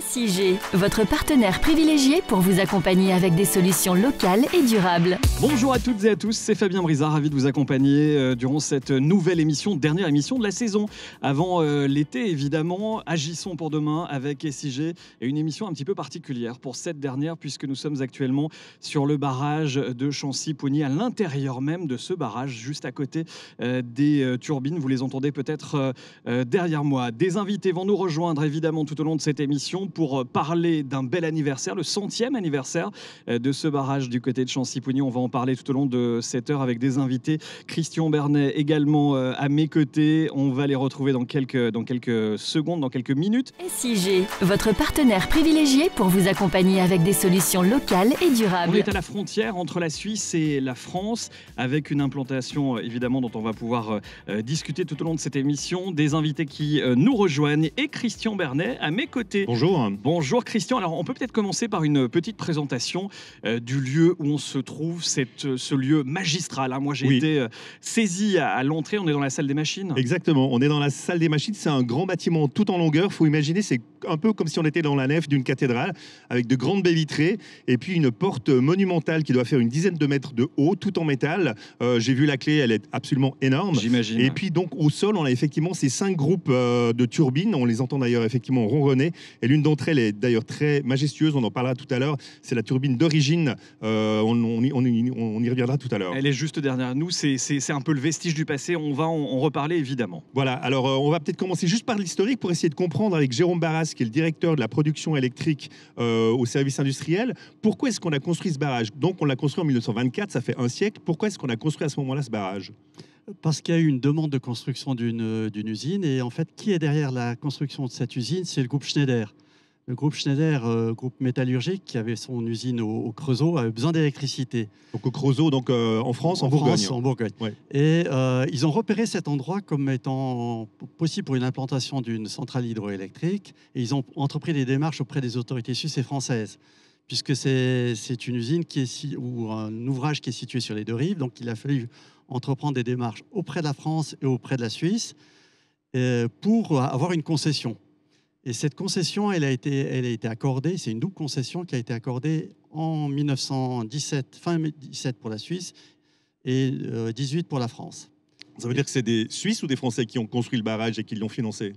SIG, votre partenaire privilégié pour vous accompagner avec des solutions locales et durables. Bonjour à toutes et à tous, c'est Fabien Brizard, ravi de vous accompagner durant cette nouvelle émission, dernière émission de la saison. Avant l'été, évidemment, agissons pour demain avec SIG et une émission un petit peu particulière pour cette dernière puisque nous sommes actuellement sur le barrage de Chancy-Pougny, à l'intérieur même de ce barrage, juste à côté des turbines. Vous les entendez peut-être derrière moi. Des invités vont nous rejoindre évidemment tout au long de cette émission pour parler d'un bel anniversaire, le 100e anniversaire de ce barrage du côté de Chancy-Pougny. On va en parler tout au long de cette heure avec des invités. Christian Bernet également à mes côtés. On va les retrouver dans quelques secondes, dans quelques minutes. SIG, votre partenaire privilégié pour vous accompagner avec des solutions locales et durables. On est à la frontière entre la Suisse et la France avec une implantation évidemment dont on va pouvoir discuter tout au long de cette émission. Des invités qui nous rejoignent et Christian Bernet à mes côtés. Bonjour. Bonjour Christian. Alors on peut peut-être commencer par une petite présentation du lieu où on se trouve, ce lieu magistral. Moi j'ai été saisi à l'entrée, on est dans la salle des machines. Exactement, on est dans la salle des machines, c'est un grand bâtiment tout en longueur. Il faut imaginer, c'est un peu comme si on était dans la nef d'une cathédrale avec de grandes baies vitrées et puis une porte monumentale qui doit faire une dizaine de mètres de haut, tout en métal. J'ai vu la clé, elle est absolument énorme. J'imagine. Et puis donc au sol, on a effectivement ces 5 groupes de turbines. On les entend d'ailleurs effectivement ronronner. Et l'une d'entre elles est d'ailleurs très majestueuse, on en parlera tout à l'heure. C'est la turbine d'origine, on y reviendra tout à l'heure. Elle est juste derrière nous, c'est un peu le vestige du passé, on va en reparler évidemment. Voilà, alors on va peut-être commencer juste par l'historique pour essayer de comprendre avec Jérôme Barras, qui est le directeur de la production électrique au service industriel, pourquoi est-ce qu'on a construit ce barrage. Donc on l'a construit en 1924, ça fait un siècle. Pourquoi est-ce qu'on a construit à ce moment-là ce barrage ? Parce qu'il y a eu une demande de construction d'une usine et en fait, qui est derrière la construction de cette usine? C'est le groupe Schneider. Le groupe Schneider, groupe métallurgique, qui avait son usine au Creusot, avait besoin d'électricité. Donc au Creusot, donc en France, en Bourgogne. France, en Bourgogne. Ouais. Et ils ont repéré cet endroit comme étant possible pour une implantation d'une centrale hydroélectrique. Et ils ont entrepris des démarches auprès des autorités suisses et françaises, puisque c'est une usine ou un ouvrage qui est situé sur les deux rives. Donc il a fallu entreprendre des démarches auprès de la France et auprès de la Suisse pour avoir une concession. Et cette concession, elle a été accordée, c'est une double concession qui a été accordée en 1917, fin 17 pour la Suisse et 18 pour la France. Ça veut dire que c'est des Suisses ou des Français qui ont construit le barrage et qui l'ont financé?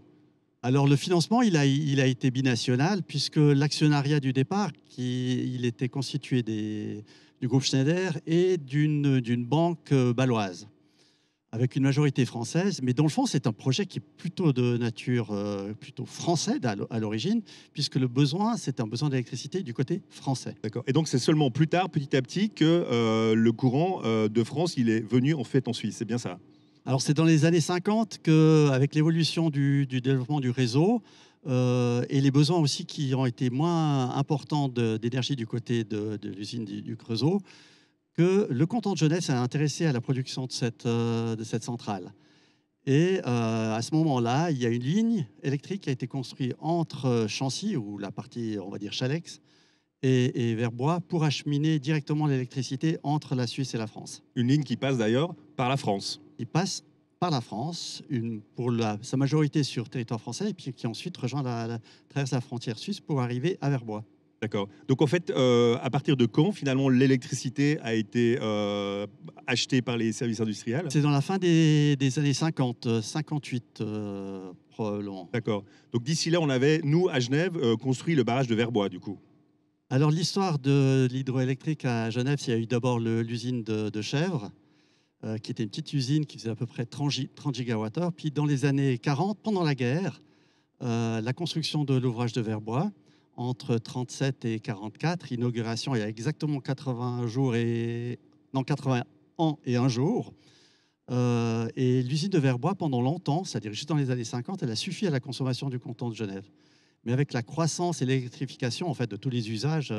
Alors le financement, il a été binational, puisque l'actionnariat du départ, il était constitué du groupe Schneider et d'une banque bâloise, avec une majorité française, mais dans le fond, c'est un projet qui est plutôt de nature plutôt française à l'origine, puisque le besoin, c'est un besoin d'électricité du côté français. D'accord. Et donc, c'est seulement plus tard, petit à petit, que le courant de France, il est venu en fait en Suisse, c'est bien ça? Alors, c'est dans les années 50 qu'avec l'évolution du développement du réseau et les besoins aussi qui ont été moins importants d'énergie du côté de l'usine du Creusot, que le canton de Genève s'est intéressé à la production de cette centrale. Et à ce moment-là, il y a une ligne électrique qui a été construite entre Chancy, ou la partie, on va dire, Chalex, et Verbois, pour acheminer directement l'électricité entre la Suisse et la France. Une ligne qui passe d'ailleurs par la France. Il passe par la France, pour sa majorité sur territoire français, et puis qui ensuite traverse la frontière suisse pour arriver à Verbois. D'accord. Donc en fait, à partir de quand finalement l'électricité a été achetée par les services industriels? C'est dans la fin des années 50, 58 probablement. D'accord. Donc d'ici là, on avait, nous, à Genève, construit le barrage de Verbois, du coup. Alors l'histoire de l'hydroélectrique à Genève, il y a eu d'abord l'usine de Chèvres, qui était une petite usine qui faisait à peu près 30 gigawattheures. Puis dans les années 40, pendant la guerre, la construction de l'ouvrage de Verbois, entre 37 et 44, inauguration il y a exactement 80 ans et un jour. Et l'usine de Verbois, pendant longtemps, c'est-à-dire juste dans les années 50, elle a suffi à la consommation du canton de Genève. Mais avec la croissance et l'électrification en fait, de tous les usages,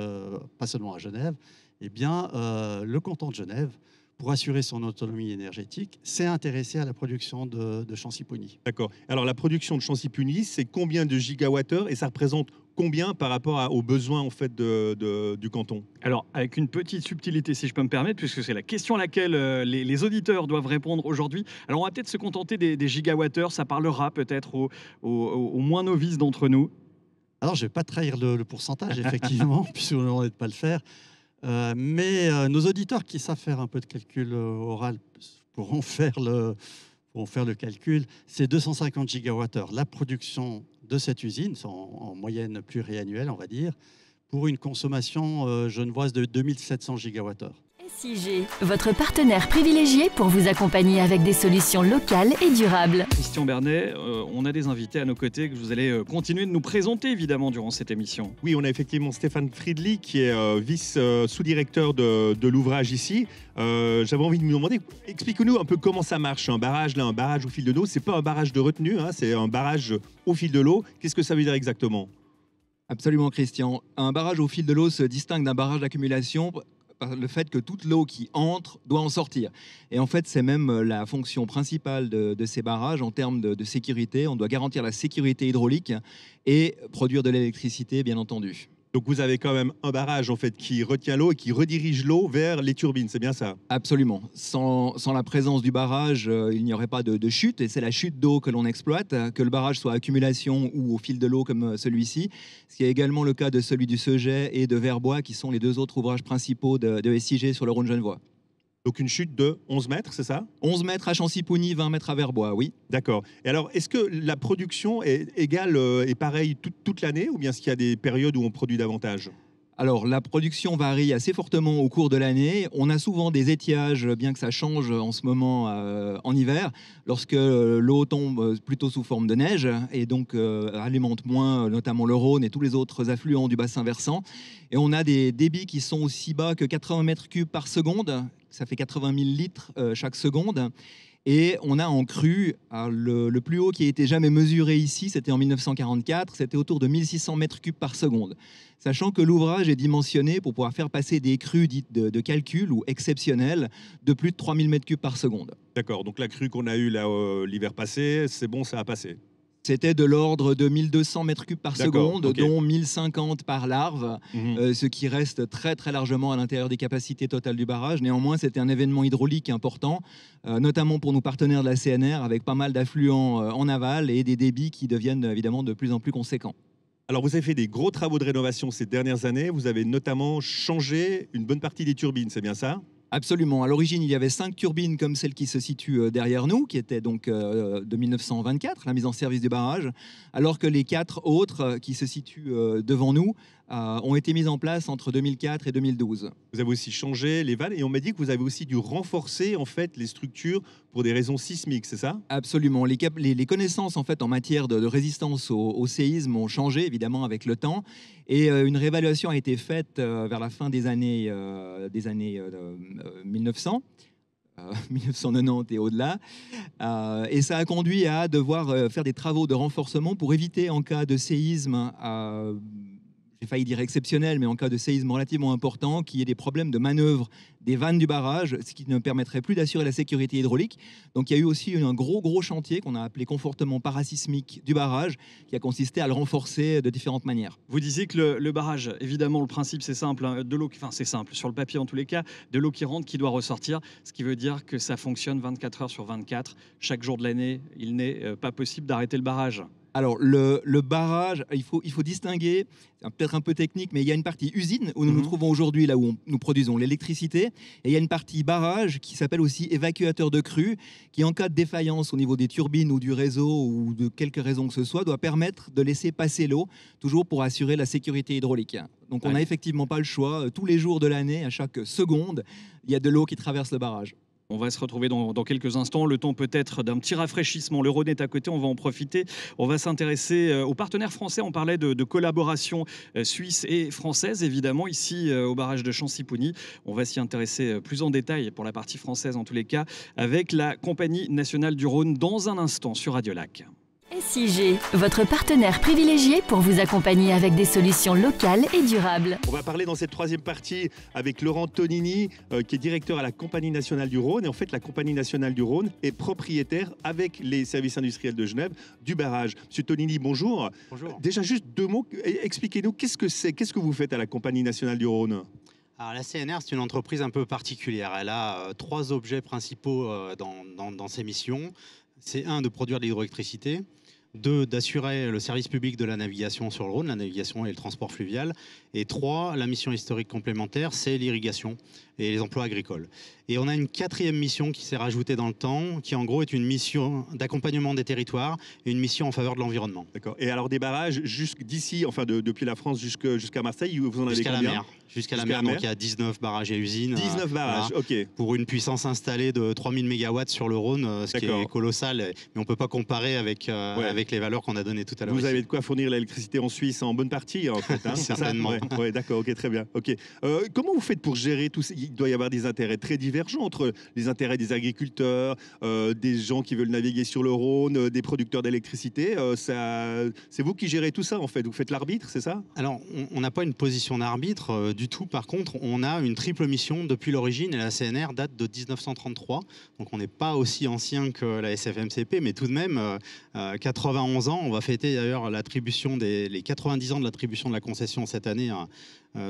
pas seulement à Genève, eh bien, le canton de Genève, pour assurer son autonomie énergétique, s'est intéressé à la production de Chancy-Pougny. D'accord. Alors la production de Chancy-Pougny, c'est combien de gigawattheures et ça représente combien par rapport aux besoins en fait, du canton? Alors, avec une petite subtilité, si je peux me permettre, puisque c'est la question à laquelle les auditeurs doivent répondre aujourd'hui. Alors, on va peut-être se contenter des gigawattheures. Ça parlera peut-être aux moins novices d'entre nous. Alors, je ne vais pas trahir le pourcentage, effectivement, puisqu'on ne demandait de pas le faire. Mais nos auditeurs qui savent faire un peu de calcul oral pourront faire le calcul. C'est 250 gigawattheures. La production de cette usine, c'est en moyenne pluriannuelle, on va dire, pour une consommation genevoise de 2700 gigawattheures. SIG, votre partenaire privilégié pour vous accompagner avec des solutions locales et durables. Christian Bernet, on a des invités à nos côtés que vous allez continuer de nous présenter évidemment durant cette émission. Oui, on a effectivement Stéphane Friedli qui est vice-sous-directeur de l'ouvrage ici. J'avais envie de me demander, explique-nous un peu comment ça marche, un barrage au fil de l'eau. C'est pas un barrage de retenue, hein, c'est un barrage au fil de l'eau. Qu'est-ce que ça veut dire exactement? Absolument, Christian. Un barrage au fil de l'eau se distingue d'un barrage d'accumulation par le fait que toute l'eau qui entre doit en sortir. Et en fait, c'est même la fonction principale de ces barrages en termes de sécurité. On doit garantir la sécurité hydraulique et produire de l'électricité, bien entendu. Donc vous avez quand même un barrage en fait qui retient l'eau et qui redirige l'eau vers les turbines, c'est bien ça? Absolument. Sans la présence du barrage, il n'y aurait pas de chute, et c'est la chute d'eau que l'on exploite, que le barrage soit accumulation ou au fil de l'eau comme celui-ci, ce qui est également le cas de celui du Seget et de Verbois, qui sont les deux autres ouvrages principaux de SIG sur le Rhône-Genevois. Donc une chute de 11 mètres, c'est ça? 11 mètres à Chancy-Pougny, 20 mètres à Verbois, oui. D'accord. Et alors, est-ce que la production est égale et pareille toute l'année, ou bien est-ce qu'il y a des périodes où on produit davantage? Alors, la production varie assez fortement au cours de l'année. On a souvent des étiages, bien que ça change en ce moment en hiver, lorsque l'eau tombe plutôt sous forme de neige et donc alimente moins notamment le Rhône et tous les autres affluents du bassin versant. Et on a des débits qui sont aussi bas que 80 mètres cubes par seconde. Ça fait 80 000 litres chaque seconde. Et on a en crue, le plus haut qui a été jamais mesuré ici, c'était en 1944, c'était autour de 1600 mètres cubes par seconde. Sachant que l'ouvrage est dimensionné pour pouvoir faire passer des crues dites de calcul ou exceptionnelles de plus de 3000 mètres cubes par seconde. D'accord, donc la crue qu'on a eue là l'hiver passé, c'est bon, ça a passé? C'était de l'ordre de 1200 mètres cubes par seconde, okay. dont 1050 par larve, ce qui reste très très largement à l'intérieur des capacités totales du barrage. Néanmoins, c'était un événement hydraulique important, notamment pour nos partenaires de la CNR, avec pas mal d'affluents en aval et des débits qui deviennent évidemment de plus en plus conséquents. Alors, vous avez fait des gros travaux de rénovation ces dernières années. Vous avez notamment changé une bonne partie des turbines, c'est bien ça? Absolument. À l'origine, il y avait 5 turbines comme celle qui se situe derrière nous, qui était donc de 1924, la mise en service du barrage, alors que les 4 autres qui se situent devant nous ont été mises en place entre 2004 et 2012. Vous avez aussi changé les vannes et on m'a dit que vous avez aussi dû renforcer en fait les structures pour des raisons sismiques, c'est ça? Absolument. Les connaissances en fait en matière de résistance au séisme ont changé évidemment avec le temps et une réévaluation a été faite vers la fin des années 1900. 1990 et au-delà. Et ça a conduit à devoir faire des travaux de renforcement pour éviter en cas de séisme, j'ai failli dire exceptionnel, mais en cas de séisme relativement important, qu'il y ait des problèmes de manœuvre des vannes du barrage, ce qui ne permettrait plus d'assurer la sécurité hydraulique. Donc il y a eu aussi un gros chantier qu'on a appelé confortement parasismique du barrage, qui a consisté à le renforcer de différentes manières. Vous disiez que le barrage, évidemment, le principe c'est simple, hein, de l'eau, enfin c'est simple, sur le papier en tous les cas, de l'eau qui rentre, qui doit ressortir, ce qui veut dire que ça fonctionne 24 heures sur 24, chaque jour de l'année, il n'est pas possible d'arrêter le barrage. Alors, le barrage, il faut distinguer, c'est peut-être un peu technique, mais il y a une partie usine où nous nous trouvons aujourd'hui, là où nous produisons l'électricité, et il y a une partie barrage qui s'appelle aussi évacuateur de crue, qui en cas de défaillance au niveau des turbines ou du réseau ou de quelque raison que ce soit, doit permettre de laisser passer l'eau, toujours pour assurer la sécurité hydraulique. Donc on n'a effectivement pas le choix, tous les jours de l'année, à chaque seconde, il y a de l'eau qui traverse le barrage. On va se retrouver dans quelques instants. Le temps peut-être d'un petit rafraîchissement. Le Rhône est à côté, on va en profiter. On va s'intéresser aux partenaires français. On parlait de collaboration suisse et française, évidemment, ici au barrage de Chancy-Pougny. On va s'y intéresser plus en détail pour la partie française, en tous les cas, avec la Compagnie nationale du Rhône dans un instant sur Radio Lac. SIG, votre partenaire privilégié pour vous accompagner avec des solutions locales et durables. On va parler dans cette troisième partie avec Laurent Tonini, qui est directeur à la Compagnie nationale du Rhône. Et en fait, la Compagnie nationale du Rhône est propriétaire, avec les services industriels de Genève, du barrage. Monsieur Tonini, bonjour. Bonjour. Déjà, juste 2 mots. Expliquez-nous, qu'est-ce que c'est? Qu'est-ce que vous faites à la Compagnie nationale du Rhône? Alors, la CNR, c'est une entreprise un peu particulière. Elle a 3 objets principaux dans ses missions. C'est de produire de l'hydroélectricité, 2, d'assurer le service public de la navigation sur le Rhône, la navigation et le transport fluvial. Et 3, la mission historique complémentaire, c'est l'irrigation et les emplois agricoles. Et on a une 4e mission qui s'est rajoutée dans le temps, qui en gros est une mission d'accompagnement des territoires et une mission en faveur de l'environnement. D'accord. Et alors des barrages d'ici, enfin depuis la France jusqu'à Marseille, vous en avez Jusqu'à la combien? mer. Jusqu'à la mer, donc il y a 19 barrages et usines. 19 barrages, voilà, ok. pour une puissance installée de 3000 MW sur le Rhône, ce qui est colossal, mais on ne peut pas comparer avec les valeurs qu'on a données tout à l'heure. Vous avez de quoi fournir l'électricité en Suisse en bonne partie, en fait. Hein, certainement. Ouais, d'accord, ok, très bien. Ok. Comment vous faites pour gérer tout ça? Il doit y avoir des intérêts très divergents entre les intérêts des agriculteurs, des gens qui veulent naviguer sur le Rhône, des producteurs d'électricité. C'est vous qui gérez tout ça, en fait. Vous faites l'arbitre, c'est ça? Alors, on n'a pas une position d'arbitre du tout. Par contre, on a une triple mission depuis l'origine, et la CNR date de 1933. Donc, on n'est pas aussi ancien que la SFMCP, mais tout de même, 91 ans. On va fêter d'ailleurs l'attribution les 90 ans de l'attribution de la concession cette année,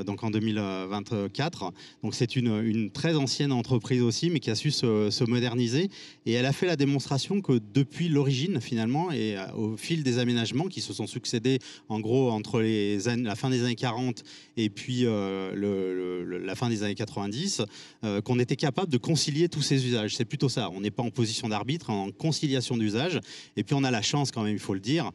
donc en 2024. Donc c'est une très ancienne entreprise aussi, mais qui a su se moderniser. Et elle a fait la démonstration que depuis l'origine, finalement, et au fil des aménagements qui se sont succédés, en gros, entre la fin des années 40 et puis la fin des années 90, qu'on était capable de concilier tous ces usages. C'est plutôt ça. On n'est pas en position d'arbitre, en conciliation d'usages. Et puis on a la chance, quand même, il faut le dire,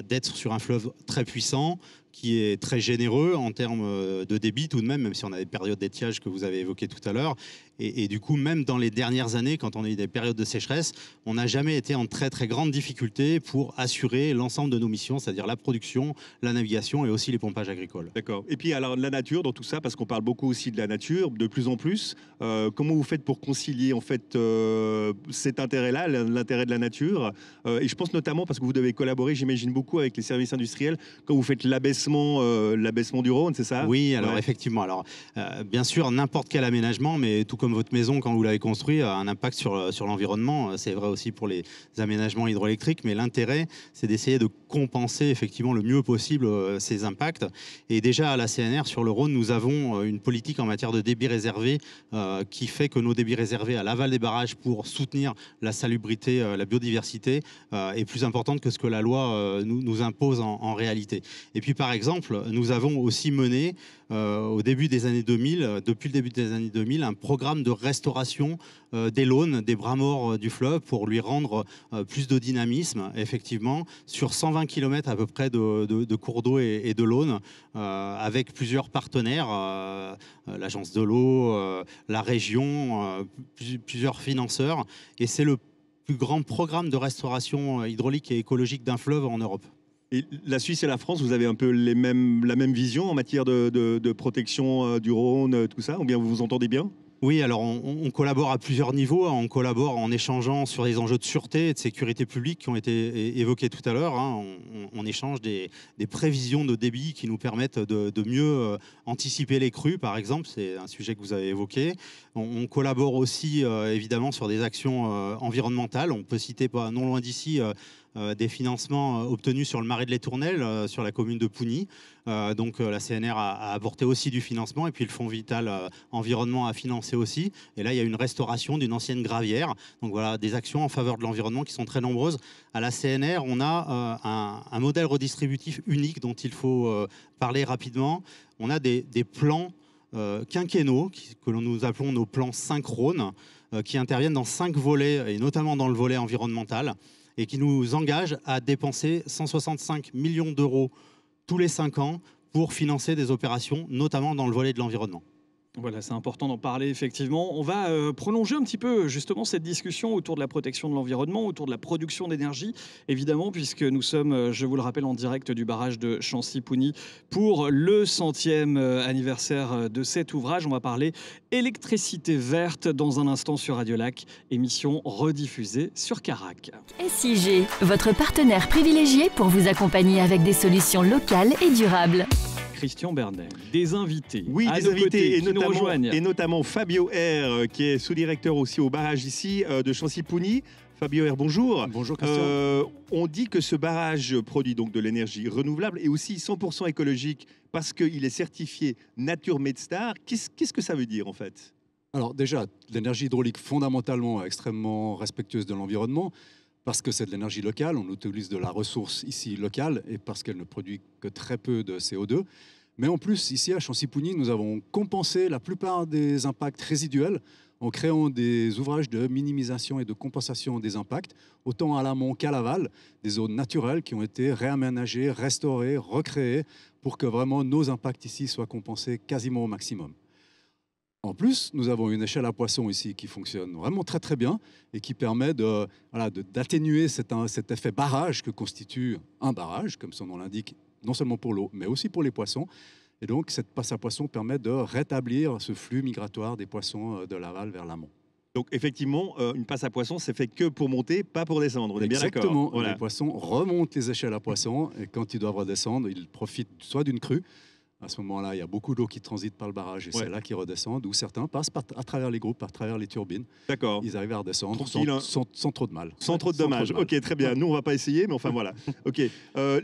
d'être sur un fleuve très puissant, qui est très généreux en termes de débit tout de même si on a des périodes d'étiage que vous avez évoquées tout à l'heure. Et du coup, même dans les dernières années, quand on a eu des périodes de sécheresse, on n'a jamais été en très très grande difficulté pour assurer l'ensemble de nos missions, c'est-à-dire la production, la navigation et aussi les pompages agricoles. D'accord. Et puis alors la nature dans tout ça, parce qu'on parle beaucoup aussi de la nature, de plus en plus. Comment vous faites pour concilier en fait cet intérêt-là, l'intérêt de la nature, et je pense notamment parce que vous devez collaborer, j'imagine beaucoup avec les services industriels quand vous faites l'abaissement du Rhône, c'est ça? Oui, alors effectivement. Alors bien sûr, n'importe quel aménagement, mais tout comme votre maison quand vous l'avez construit, a un impact sur l'environnement. C'est vrai aussi pour les aménagements hydroélectriques, mais l'intérêt, c'est d'essayer de compenser effectivement le mieux possible ces impacts. Et déjà à la CNR sur le Rhône, nous avons une politique en matière de débit réservé qui fait que nos débits réservés à l'aval des barrages pour soutenir la salubrité, la biodiversité est plus importante que ce que la loi nous impose en réalité. Et puis par exemple, nous avons aussi mené au début des années 2000, depuis le début des années 2000, un programme de restauration des l'Aune, des bras morts du fleuve, pour lui rendre plus de dynamisme, effectivement, sur 120 km à peu près de cours d'eau et de l'Aune, avec plusieurs partenaires, l'agence de l'eau, la région, plusieurs financeurs. Et c'est le plus grand programme de restauration hydraulique et écologique d'un fleuve en Europe. Et la Suisse et la France, vous avez un peu la même vision en matière de protection du Rhône, tout ça, ou bien vous vous entendez bien? Oui, alors on collabore à plusieurs niveaux. On collabore en échangeant sur les enjeux de sûreté et de sécurité publique qui ont été évoqués tout à l'heure. On échange des prévisions de débit qui nous permettent de mieux anticiper les crues, par exemple. C'est un sujet que vous avez évoqué. On collabore aussi évidemment sur des actions environnementales. On peut citer, pas non loin d'ici, des financements obtenus sur le marais de l'Étournel, sur la commune de Pougny. Donc la CNR a apporté aussi du financement, et puis le Fonds Vital Environnement a financé aussi. Et là, il y a une restauration d'une ancienne gravière. Donc voilà, des actions en faveur de l'environnement qui sont très nombreuses. À la CNR, on a un modèle redistributif unique dont il faut parler rapidement. On a des plans quinquennaux que nous appelons nos plans synchrone, qui interviennent dans 5 volets, et notamment dans le volet environnemental, et qui nous engage à dépenser 165 millions d'euros tous les 5 ans pour financer des opérations, notamment dans le volet de l'environnement. Voilà, c'est important d'en parler, effectivement. On va prolonger un petit peu justement cette discussion autour de la protection de l'environnement, autour de la production d'énergie, évidemment, puisque nous sommes, je vous le rappelle, en direct du barrage de Chancy-Pougny pour le 100e anniversaire de cet ouvrage. On va parler électricité verte dans un instant sur Radio Lac, émission rediffusée sur Carac. SIG, votre partenaire privilégié pour vous accompagner avec des solutions locales et durables. Christian Bernet, des invités. Oui, à des invités, et notamment Fabio R, qui est sous-directeur aussi au barrage ici de Chancy-Pougny. Fabio R, bonjour. Bonjour Christian. On dit que ce barrage produit donc de l'énergie renouvelable et aussi 100% écologique parce qu'il est certifié Nature Medstar. Qu'est-ce que ça veut dire en fait? Alors déjà, l'énergie hydraulique fondamentalement extrêmement respectueuse de l'environnement. parce que c'est de l'énergie locale, on utilise de la ressource ici locale et parce qu'elle ne produit que très peu de CO2. Mais en plus, ici à Chancy-Pougny, nous avons compensé la plupart des impacts résiduels en créant des ouvrages de minimisation et de compensation des impacts, autant à l'amont qu'à l'aval, des zones naturelles qui ont été réaménagées, restaurées, recréées, pour que vraiment nos impacts ici soient compensés quasiment au maximum. En plus, nous avons une échelle à poissons ici qui fonctionne vraiment très très bien et qui permet d'atténuer cet effet barrage que constitue un barrage, comme son nom l'indique, non seulement pour l'eau, mais aussi pour les poissons. Et donc, cette passe à poissons permet de rétablir ce flux migratoire des poissons de l'aval vers l'amont. Donc effectivement, une passe à poissons, c'est fait que pour monter, pas pour descendre. On est bien d'accord. Exactement. Voilà. Les poissons remontent les échelles à poissons et quand ils doivent redescendre, ils profitent soit d'une crue. À ce moment-là, il y a beaucoup d'eau qui transite par le barrage et c'est là qu'ils redescendent, ou certains passent à travers les groupes, à travers les turbines. D'accord. Ils arrivent à redescendre sans trop de mal. Sans trop de dommages. Ok, très bien. Nous, on ne va pas essayer, mais enfin voilà. Ok.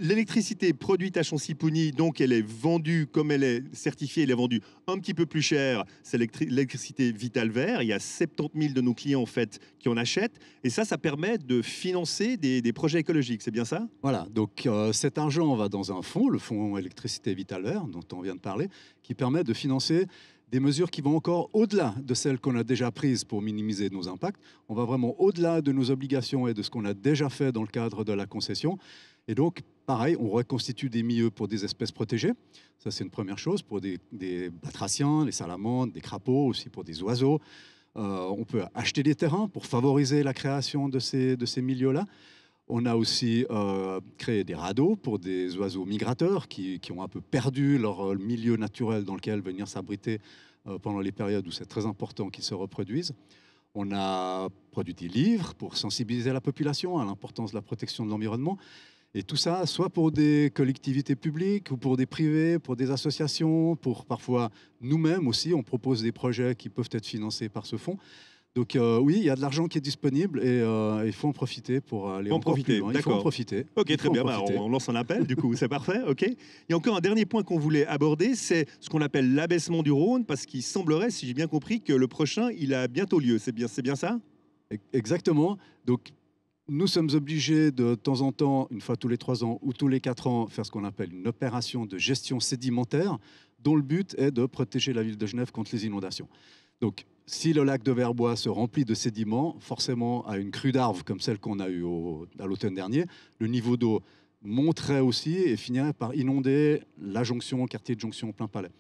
L'électricité produite à Chancy-Pougny, donc elle est vendue, comme elle est certifiée, elle est vendue un petit peu plus cher. C'est l'électricité Vital Vert. Il y a 70 000 de nos clients en fait qui en achètent. Et ça permet de financer des projets écologiques. C'est bien ça? Voilà. Donc cet argent va dans un fonds, le fonds électricité Vital Vert, dont on vient de parler, qui permet de financer des mesures qui vont encore au-delà de celles qu'on a déjà prises pour minimiser nos impacts. On va vraiment au-delà de nos obligations et de ce qu'on a déjà fait dans le cadre de la concession. Et donc, pareil, on reconstitue des milieux pour des espèces protégées. Ça, c'est une première chose, pour des batraciens, les salamandres, des crapauds, aussi pour des oiseaux. On peut acheter des terrains pour favoriser la création de ces milieux-là. On a aussi créé des radeaux pour des oiseaux migrateurs qui ont un peu perdu leur milieu naturel dans lequel venir s'abriter pendant les périodes où c'est très important qu'ils se reproduisent. On a produit des livres pour sensibiliser la population à l'importance de la protection de l'environnement. Et tout ça, soit pour des collectivités publiques ou pour des privés, pour des associations, pour parfois nous-mêmes aussi. On propose des projets qui peuvent être financés par ce fonds. Donc oui, il y a de l'argent qui est disponible et il faut en profiter pour aller encore plus loin. Il faut en profiter. Ok, très bien. On lance un appel, du coup, c'est parfait. Ok. Il y a encore un dernier point qu'on voulait aborder, c'est ce qu'on appelle l'abaissement du Rhône, parce qu'il semblerait, si j'ai bien compris, que le prochain, il a bientôt lieu. C'est bien ça? Exactement. Donc nous sommes obligés de temps en temps, une fois tous les 3 ans ou tous les 4 ans, faire ce qu'on appelle une opération de gestion sédimentaire, dont le but est de protéger la ville de Genève contre les inondations. Donc, si le lac de Verbois se remplit de sédiments, forcément, à une crue d'Arve comme celle qu'on a eue à l'automne dernier, le niveau d'eau monterait aussi et finirait par inonder la jonction, le quartier de jonction plein palais.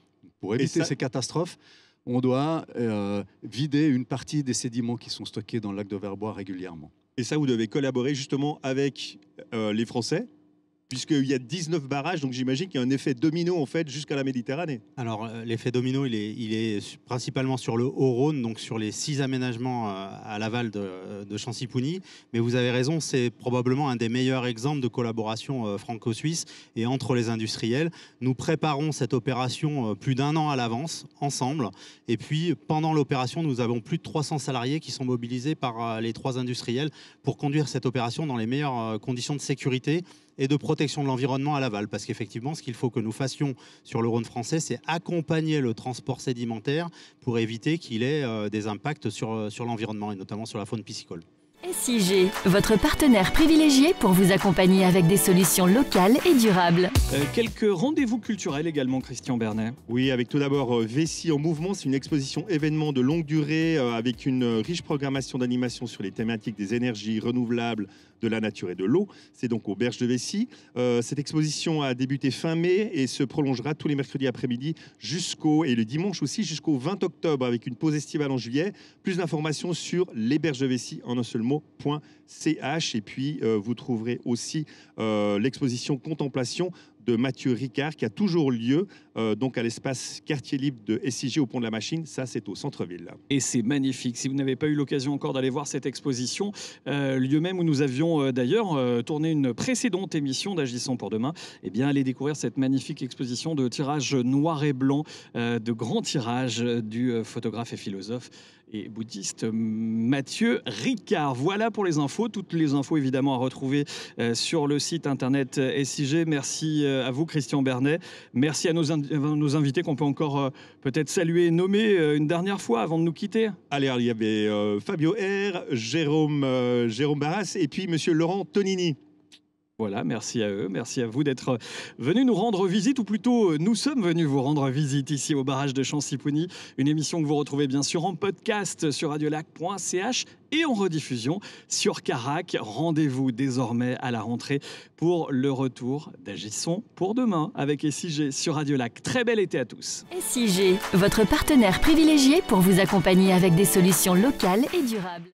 Pour éviter ces catastrophes, on doit vider une partie des sédiments qui sont stockés dans le lac de Verbois régulièrement. Et ça, vous devez collaborer justement avec les Français, puisqu'il y a 19 barrages, donc j'imagine qu'il y a un effet domino en fait jusqu'à la Méditerranée. Alors l'effet domino, il est principalement sur le Haut-Rhône, donc sur les 6 aménagements à l'aval de Chancy-Pougny. Mais vous avez raison, c'est probablement un des meilleurs exemples de collaboration franco-suisse et entre les industriels. Nous préparons cette opération plus d'1 an à l'avance, ensemble. Et puis pendant l'opération, nous avons plus de 300 salariés qui sont mobilisés par les 3 industriels pour conduire cette opération dans les meilleures conditions de sécurité et de protection de l'environnement à l'aval. Parce qu'effectivement, ce qu'il faut que nous fassions sur le Rhône français, c'est accompagner le transport sédimentaire pour éviter qu'il ait des impacts sur l'environnement et notamment sur la faune piscicole. SIG, votre partenaire privilégié pour vous accompagner avec des solutions locales et durables. Quelques rendez-vous culturels également, Christian Bernet. Oui, avec tout d'abord Vessie en mouvement. C'est une exposition événement de longue durée avec une riche programmation d'animation sur les thématiques des énergies renouvelables, de la nature et de l'eau. C'est donc aux Berges de Vessie. Cette exposition a débuté fin mai et se prolongera tous les mercredis après-midi et le dimanche aussi jusqu'au 20 octobre avec une pause estivale en juillet. Plus d'informations sur lesbergesdevessie en un seul mot.ch et puis vous trouverez aussi l'exposition Contemplation de Mathieu Ricard qui a toujours lieu donc à l'espace quartier libre de SIG au Pont de la Machine. Ça, c'est au centre-ville. Et c'est magnifique. Si vous n'avez pas eu l'occasion encore d'aller voir cette exposition, lieu même où nous avions d'ailleurs tourné une précédente émission d'Agissons pour demain, eh bien, allez découvrir cette magnifique exposition de tirage noir et blanc, de grands tirages du photographe et philosophe et bouddhiste Mathieu Ricard. Voilà pour les infos. Toutes les infos évidemment à retrouver sur le site internet SIG. Merci à vous, Christian Bernet. Merci à nos invités qu'on peut encore peut-être saluer et nommer une dernière fois avant de nous quitter. Allez, il y avait Fabio R, Jérôme Barras et puis monsieur Laurent Tonini. Voilà, merci à eux, merci à vous d'être venus nous rendre visite, ou plutôt nous sommes venus vous rendre visite ici au barrage de Chancy-Pougny, une émission que vous retrouvez bien sûr en podcast sur radiolac.ch et en rediffusion sur Carac. Rendez-vous désormais à la rentrée pour le retour d'Agissons pour demain avec SIG sur Radiolac. Très bel été à tous. SIG, votre partenaire privilégié pour vous accompagner avec des solutions locales et durables.